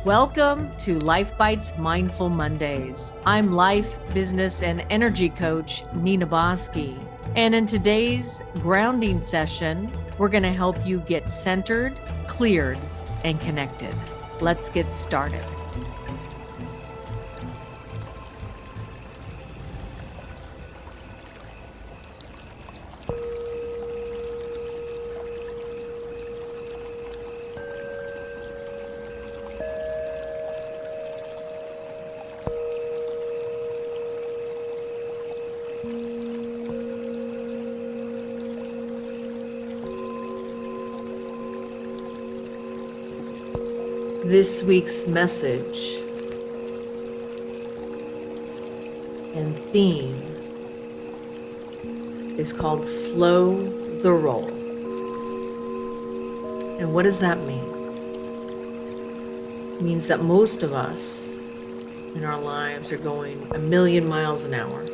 Welcome to Life Bites Mindful Mondays. I'm life, business, and energy coach Nina Bosky. And in today's grounding session, we're going to help you get centered, cleared, and connected. Let's get started. This week's message and theme is called Slow the Roll. And what does that mean? It means that most of us in our lives are going 1,000,000 miles an hour.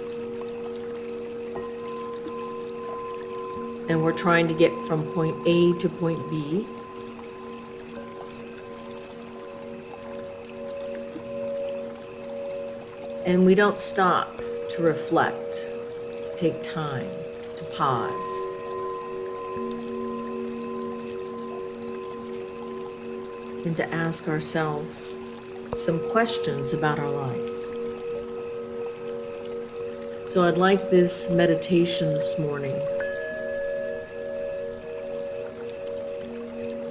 And we're trying to get from point A to point B. And we don't stop to reflect, to take time, to pause. And to ask ourselves some questions about our life. So I'd like this meditation this morning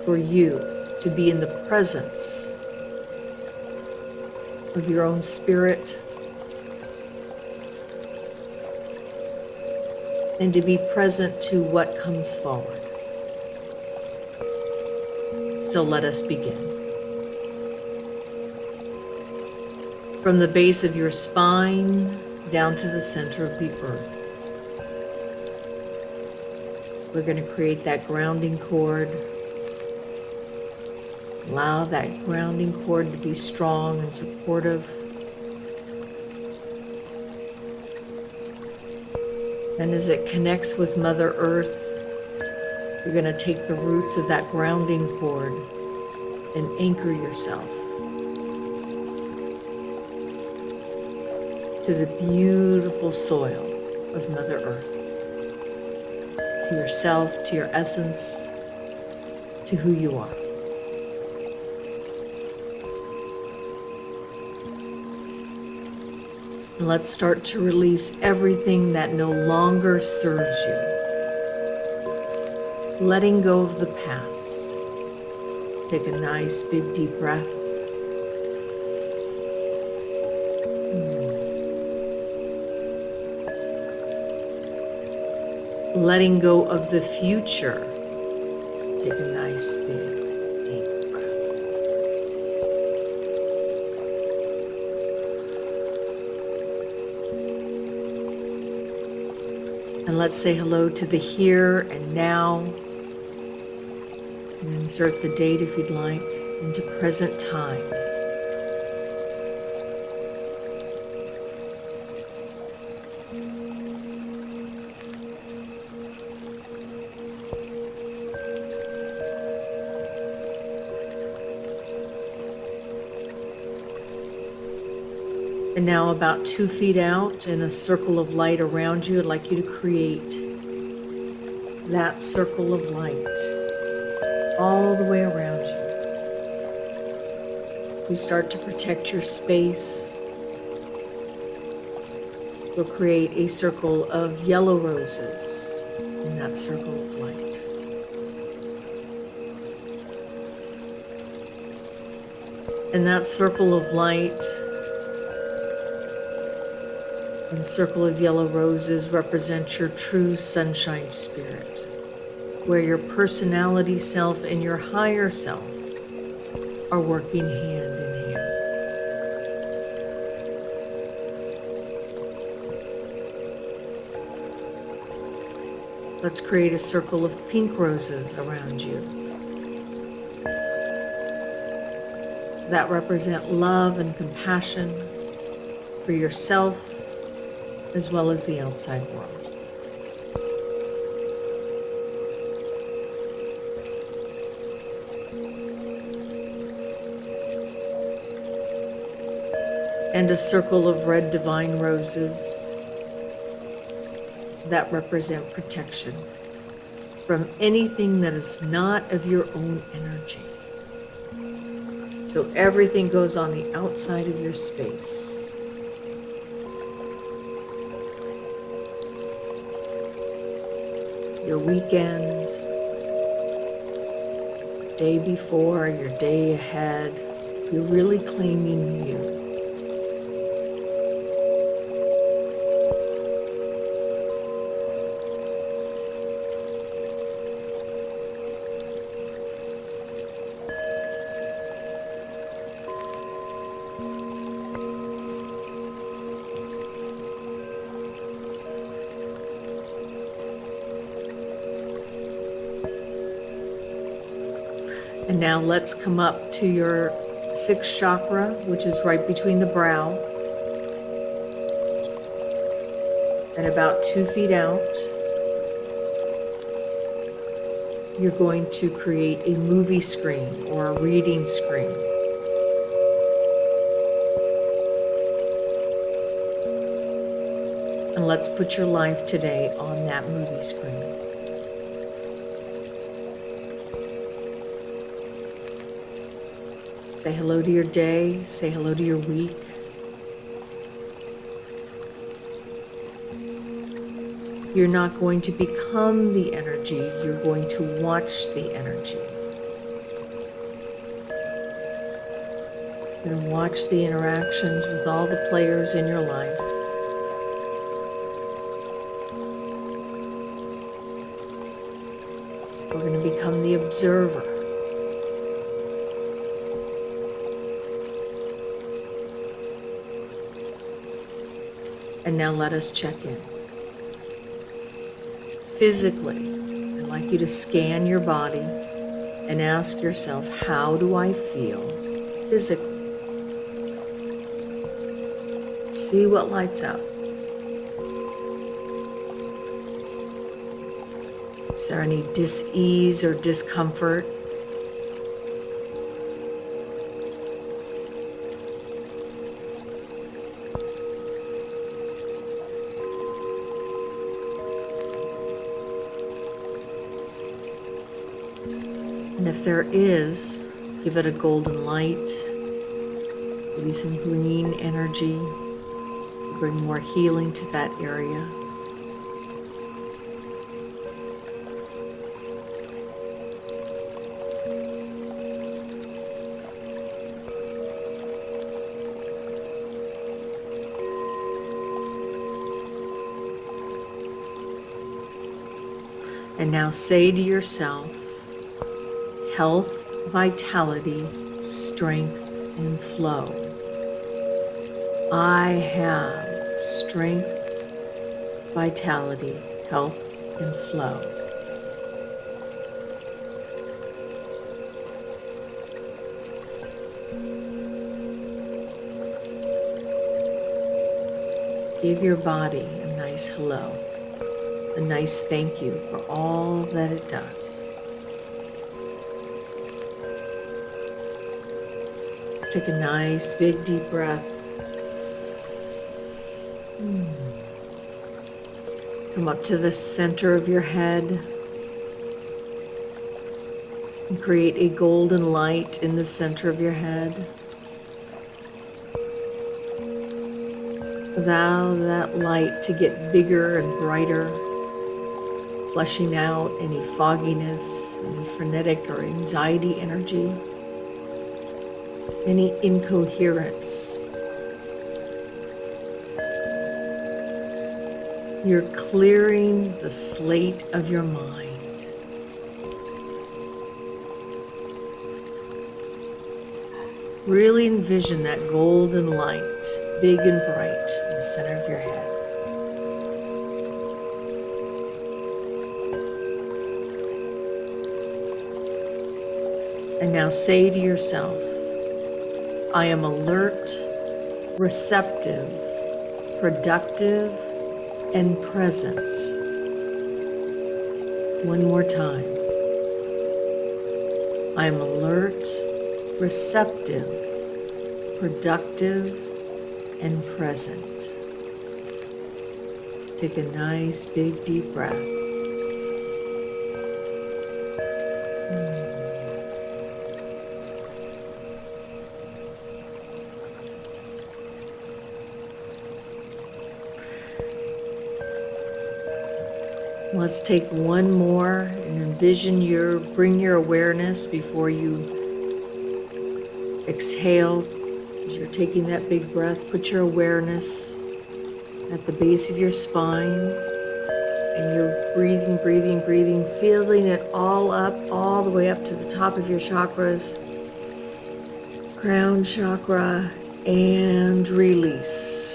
for you to be in the presence of your own spirit, and to be present to what comes forward. So let us begin. From the base of your spine down to the center of the earth, we're going to create that grounding cord. Allow that grounding cord to be strong and supportive. And as it connects with Mother Earth, you're going to take the roots of that grounding cord and anchor yourself to the beautiful soil of Mother Earth, to yourself, to your essence, to who you are. And let's start to release everything that no longer serves you. Letting go of the past. Take a nice big deep breath. Letting go of the future. Take a nice big deep breath. And let's say hello to the here and now. And insert the date if you'd like into present time. And now about 2 feet out in a circle of light around you, I'd like you to create that circle of light all the way around you. We start to protect your space. We'll create a circle of yellow roses in that circle of light. And that circle of light and circle of yellow roses represents your true sunshine spirit, where your personality self and your higher self are working hand in hand. Let's create a circle of pink roses around you that represent love and compassion for yourself as well as the outside world. and a circle of red divine roses that represent protection from anything that is not of your own energy. So everything goes on the outside of your space. Your weekend, day before, your day ahead, you're really claiming you. And now let's come up to your sixth chakra, which is right between the brow and about 2 feet out. You're going to create a movie screen or a reading screen. And let's put your life today on that movie screen. Say hello to your day, say hello to your week. You're not going to become the energy, you're going to watch the energy. You're going to watch the interactions with all the players in your life. We're going to become the observer. And now let us check in. Physically, I'd like you to scan your body and ask yourself, how do I feel physically? See what lights up. Is there any dis-ease or discomfort? And if there is, give it a golden light, maybe some green energy, bring more healing to that area. And now say to yourself, health, vitality, strength, and flow. I have strength, vitality, health, and flow. Give your body a nice hello, a nice thank you for all that it does. Take a nice big deep breath. Come up to the center of your head and create a golden light in the center of your head. Allow that light to get bigger and brighter, flushing out any fogginess, any frenetic or anxiety energy, any incoherence. You're clearing the slate of your mind. Really envision that golden light, big and bright, in the center of your head. And now say to yourself, I am alert, receptive, productive, and present. One more time. I am alert, receptive, productive, and present. Take a nice big deep breath. Let's take one more and bring your awareness before you exhale. As you're taking that big breath, put your awareness at the base of your spine, and you're breathing, breathing, breathing, feeling it all up, all the way up to the top of your chakras, crown chakra, and release.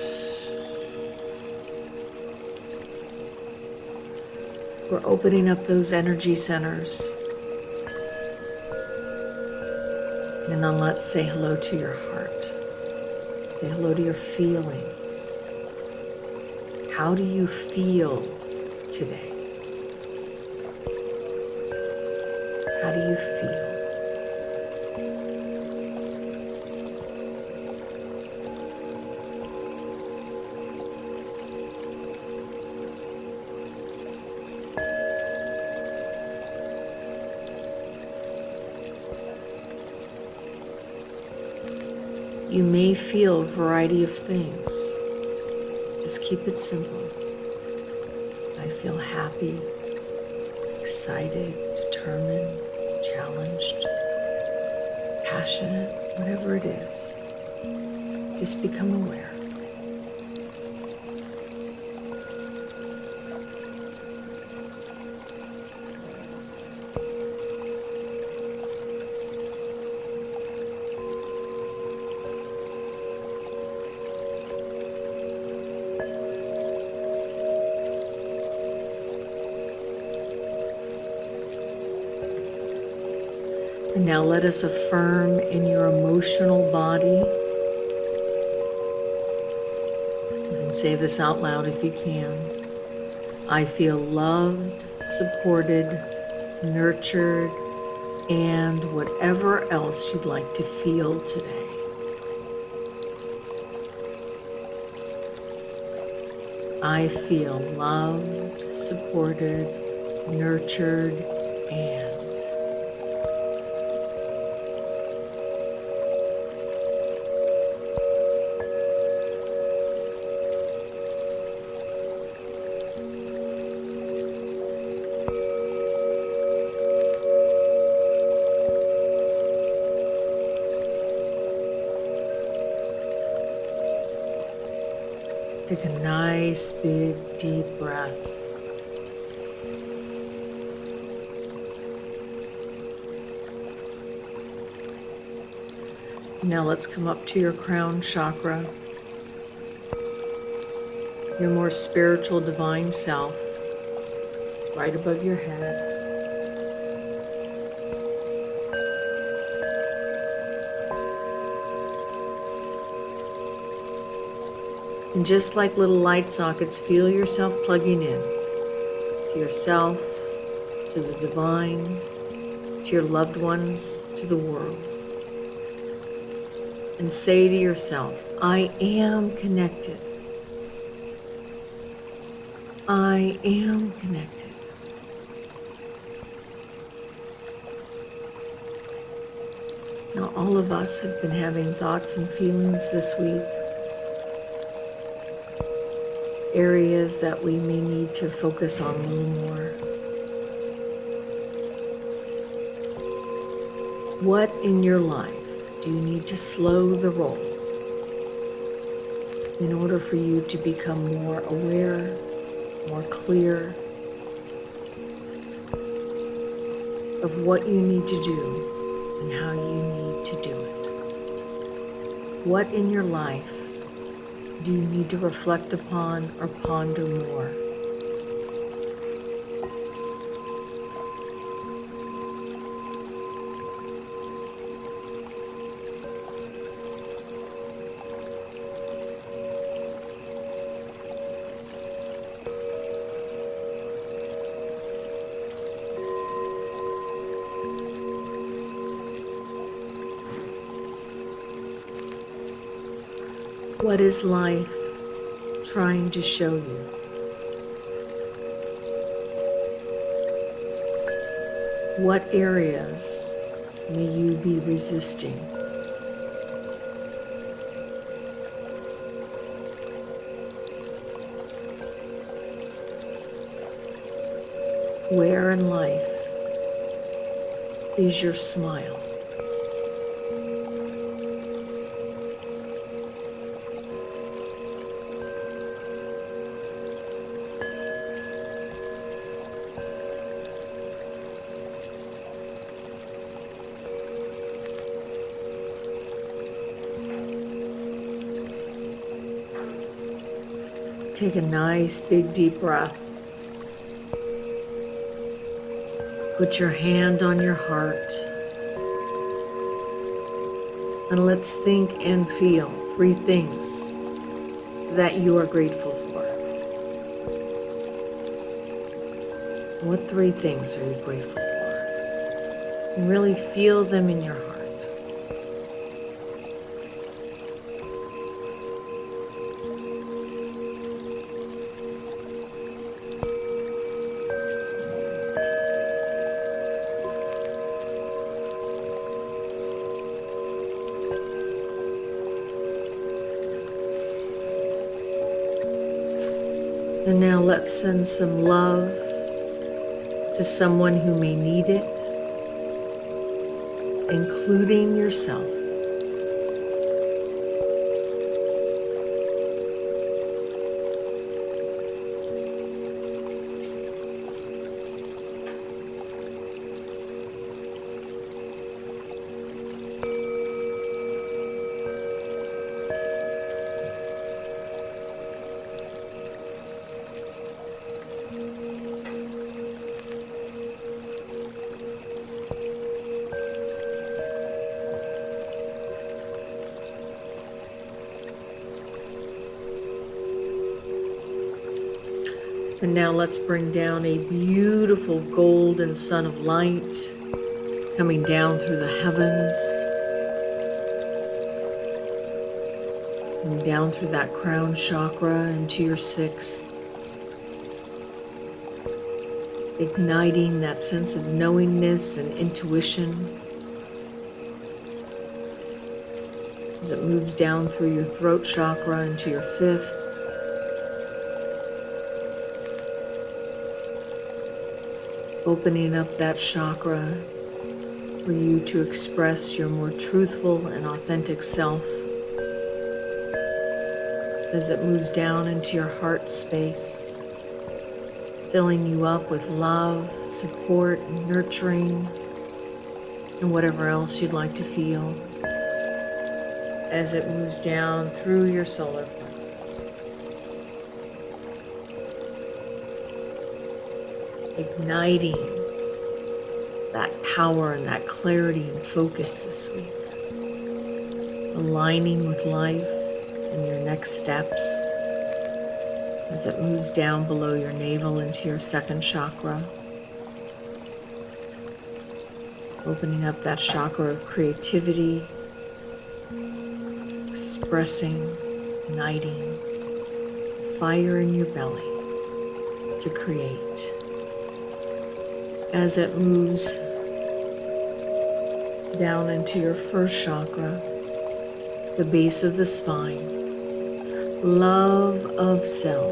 We're opening up those energy centers. And then let's say hello to your heart. Say hello to your feelings. How do you feel today? How do you feel? You may feel a variety of things. Just keep it simple. I feel happy, excited, determined, challenged, passionate, whatever it is. Just become aware. And now let us affirm in your emotional body. You can say this out loud if you can. I feel loved, supported, nurtured, and whatever else you'd like to feel today. I feel loved, supported, nurtured, and take a nice, big, deep breath. Now let's come up to your crown chakra, your more spiritual, divine self, right above your head. And just like little light sockets, feel yourself plugging in to yourself, to the divine, to your loved ones, to the world. And say to yourself, I am connected. I am connected. Now, all of us have been having thoughts and feelings this week. Areas that we may need to focus on a little more. What in your life do you need to slow the roll in order for you to become more aware, more clear of what you need to do and how you need to do it? What in your life do you need to reflect upon or ponder more? What is life trying to show you? What areas may you be resisting? Where in life is your smile? Take a nice big deep breath. Put your hand on your heart. And let's think and feel 3 things that you are grateful for. What 3 things are you grateful for? And really feel them in your heart. And now let's send some love to someone who may need it, including yourself. And now let's bring down a beautiful golden sun of light coming down through the heavens and down through that crown chakra into your 6th, igniting that sense of knowingness and intuition as it moves down through your throat chakra into your 5th. Opening up that chakra for you to express your more truthful and authentic self as it moves down into your heart space, filling you up with love, support, nurturing, and whatever else you'd like to feel as it moves down through your solar plexus. Igniting that power and that clarity and focus this week. Aligning with life and your next steps as it moves down below your navel into your 2nd chakra. Opening up that chakra of creativity, expressing, igniting fire in your belly to create. As it moves down into your 1st chakra, the base of the spine, love of self,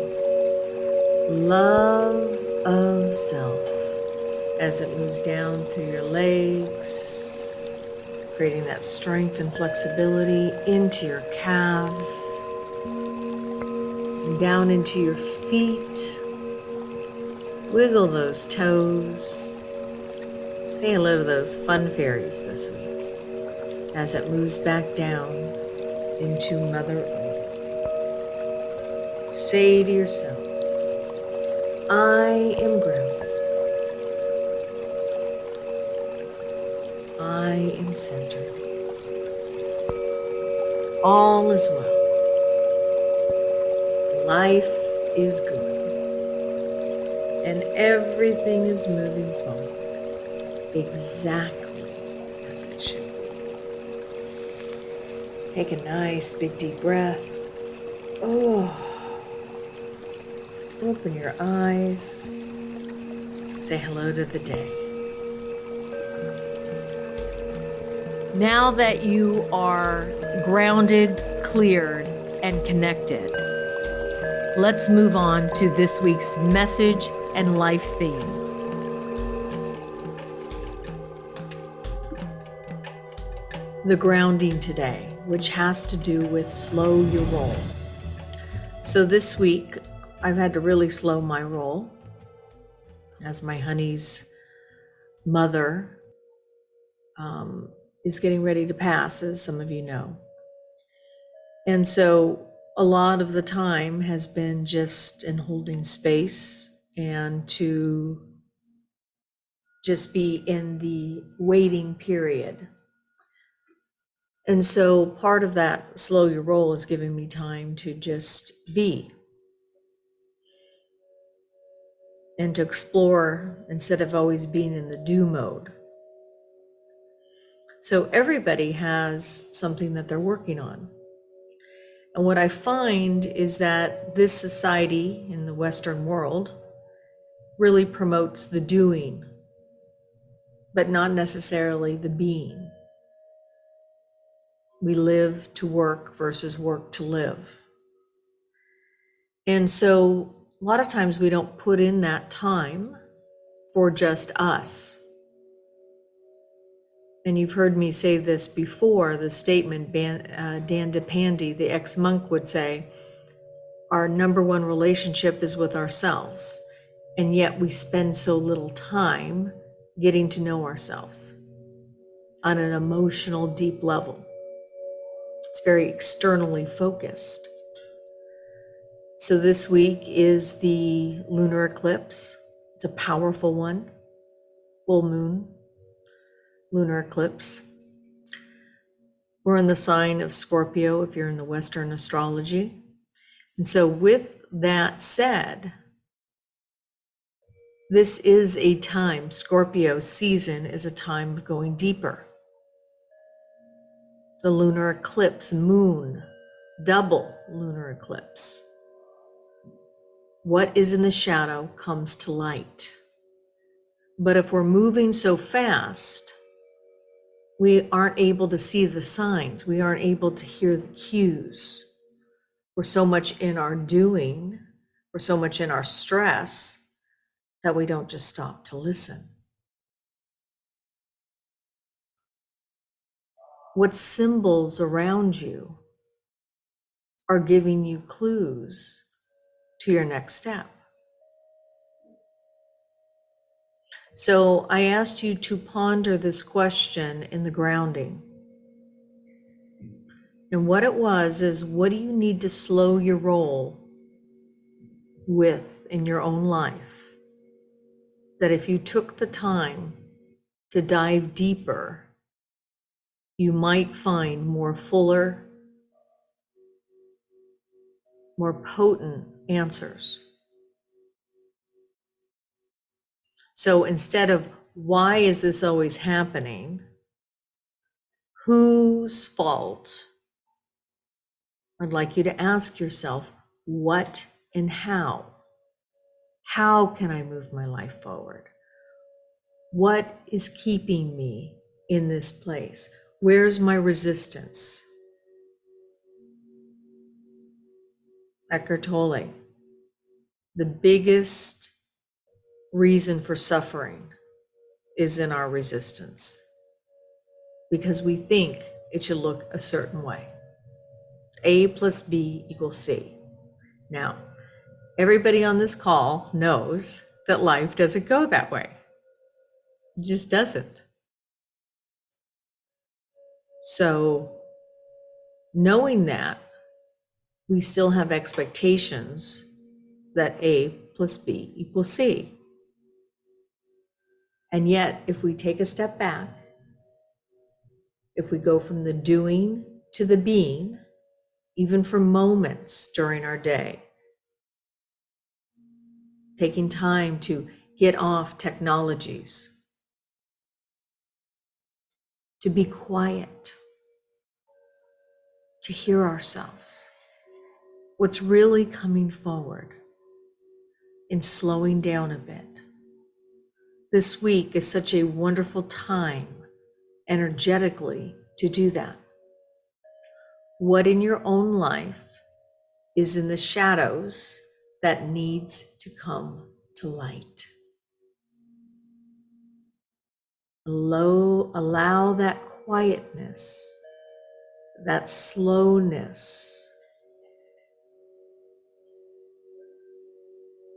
as it moves down through your legs, creating that strength and flexibility into your calves, and down into your feet. Wiggle those toes. Say hello to those fun fairies this week as it moves back down into Mother Earth. Say to yourself, I am grounded. I am centered. All is well. Life is good. And everything is moving forward exactly as it should be. Take a nice big deep breath. Oh, open your eyes. Say hello to the day. Now that you are grounded, cleared, and connected, let's move on to this week's message and life theme. The grounding today, which has to do with slow your roll. So this week, I've had to really slow my roll as my honey's mother is getting ready to pass, as some of you know. And so a lot of the time has been just in holding space and to just be in the waiting period. And so part of that slow your roll is giving me time to just be and to explore instead of always being in the do mode. So everybody has something that they're working on. And what I find is that this society in the Western world really promotes the doing, but not necessarily the being. We live to work versus work to live. And so a lot of times we don't put in that time for just us. And you've heard me say this before, the statement Dan DePandy, the ex-monk, would say, our number one relationship is with ourselves. And yet we spend so little time getting to know ourselves on an emotional, deep level. It's very externally focused. So this week is the lunar eclipse. It's a powerful one. Full moon, lunar eclipse. We're in the sign of Scorpio if you're in the Western astrology. And so with that said, this is a time, Scorpio season is a time of going deeper. The lunar eclipse, moon, double lunar eclipse. What is in the shadow comes to light. But if we're moving so fast, we aren't able to see the signs. We aren't able to hear the cues. We're so much in our doing, we're so much in our stress that we don't just stop to listen. What symbols around you are giving you clues to your next step? So I asked you to ponder this question in the grounding. And what it was is, what do you need to slow your roll with in your own life? That if you took the time to dive deeper, you might find more fuller, more potent answers. So instead of why is this always happening, whose fault, I'd like you to ask yourself, what and how? How can I move my life forward? What is keeping me in this place? Where's my resistance? Eckhart Tolle, the biggest reason for suffering is in our resistance, because we think it should look a certain way. A plus B equals C. Now, everybody on this call knows that life doesn't go that way. It just doesn't. So, knowing that, we still have expectations that A plus B equals C. And yet, if we take a step back, if we go from the doing to the being, even for moments during our day, taking time to get off technologies, to be quiet, to hear ourselves, what's really coming forward and slowing down a bit. This week is such a wonderful time energetically to do that. What in your own life is in the shadows that needs to come to light? Allow that quietness, that slowness,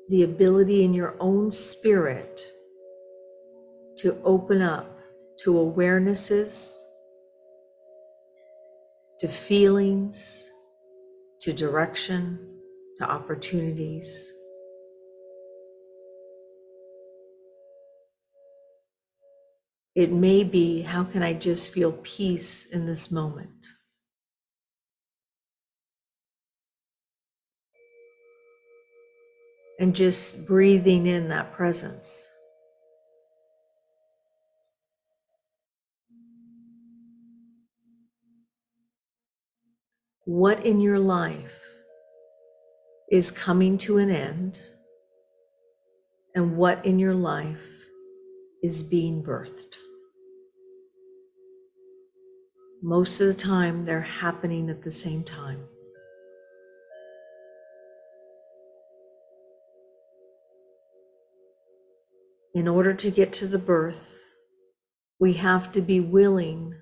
the ability in your own spirit to open up to awarenesses, to feelings, to direction, to opportunities. It may be, how can I just feel peace in this moment? And just breathing in that presence. What in your life is coming to an end, and what in your life is being birthed? Most of the time, they're happening at the same time. In order to get to the birth, we have to be willing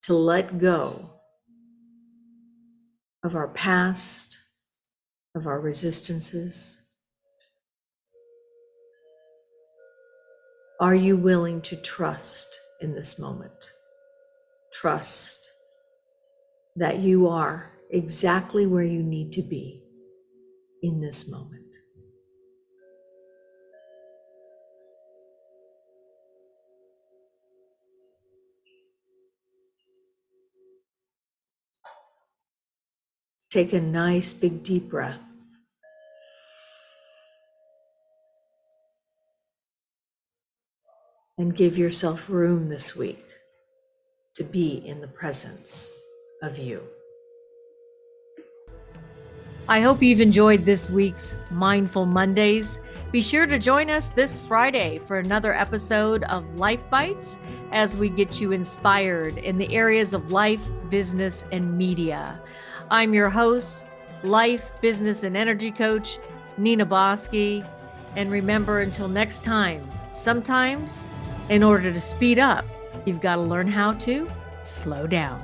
to let go of our past, of our resistances. Are you willing to trust in this moment? Trust that you are exactly where you need to be in this moment. Take a nice big deep breath. And give yourself room this week to be in the presence of you. I hope you've enjoyed this week's Mindful Mondays. Be sure to join us this Friday for another episode of Life Bites as we get you inspired in the areas of life, business, and media. I'm your host, life, business, and energy coach, Nina Bosky. And remember, until next time, sometimes in order to speed up, you've got to learn how to slow down.